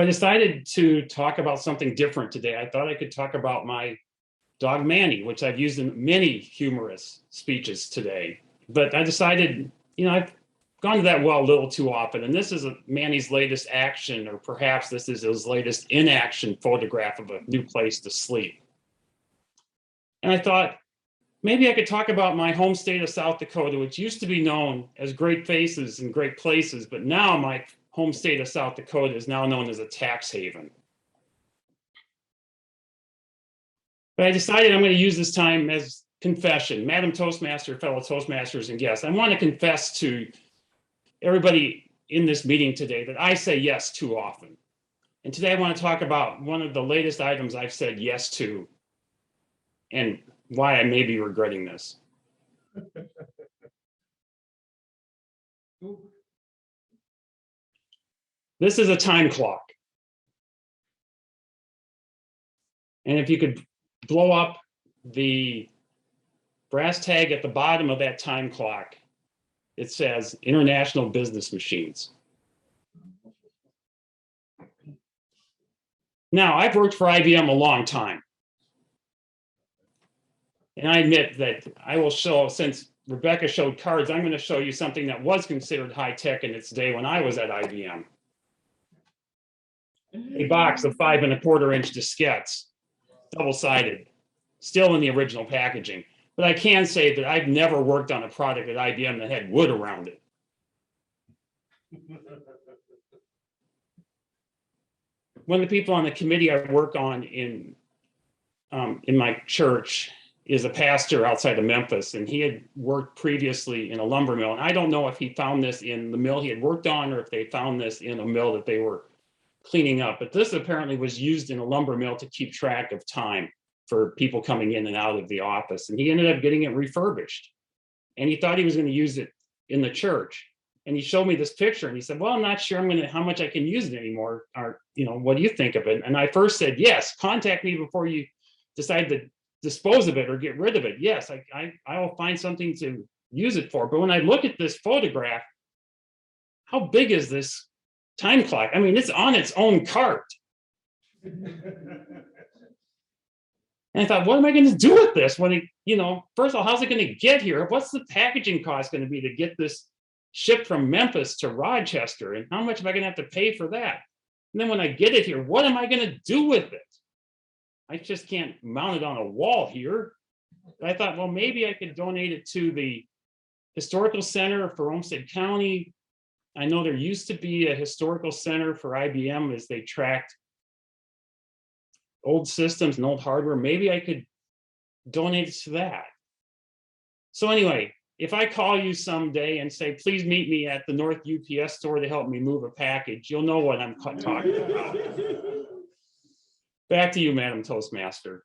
I decided to talk about something different today. I thought I could talk about my dog Manny, which I've used in many humorous speeches today. But I decided, I've gone to that well a little too often. And this is Manny's latest action, or perhaps this is his latest inaction photograph of a new place to sleep. And I thought, maybe I could talk about my home state of South Dakota, which used to be known as great faces and great places, but now my home state of South Dakota is now known as a tax haven. But I decided I'm going to use this time as confession. Madam Toastmaster, fellow Toastmasters and guests, I want to confess to everybody in this meeting today that I say yes too often. And today I want to talk about one of the latest items I've said yes to and why I may be regretting this. This is a time clock. And if you could blow up the brass tag at the bottom of that time clock, it says International Business Machines. Now, I've worked for IBM a long time. And I admit that I will show, since Rebecca showed cards, I'm going to show you something that was considered high tech in its day when I was at IBM. A box of 5 1/4-inch diskettes, double-sided, still in the original packaging. But I can say that I've never worked on a product at IBM that had wood around it. One of the people on the committee I work on in my church is a pastor outside of Memphis, and he had worked previously in a lumber mill. And I don't know if he found this in the mill he had worked on or if they found this in a mill that they were cleaning up. But this apparently was used in a lumber mill to keep track of time for people coming in and out of the office. And he ended up getting it refurbished. And he thought he was going to use it in the church. And he showed me this picture and he said, well, I'm not sure how much I can use it anymore. Or, what do you think of it? And I first said, yes, contact me before you decide to dispose of it or get rid of it. Yes, I will find something to use it for. But when I look at this photograph, how big is this time clock? I mean, it's on its own cart. And I thought, what am I going to do with this? When first of all, how's it going to get here? What's the packaging cost going to be to get this shipped from Memphis to Rochester? And how much am I going to have to pay for that? And then when I get it here, what am I going to do with it? I just can't mount it on a wall here. I thought, well, maybe I could donate it to the Historical Center for Olmsted County. I know there used to be a historical center for IBM as they tracked old systems and old hardware. Maybe I could donate it to that. So anyway, if I call you someday and say, please meet me at the North UPS store to help me move a package, you'll know what I'm talking about. Back to you, Madam Toastmaster.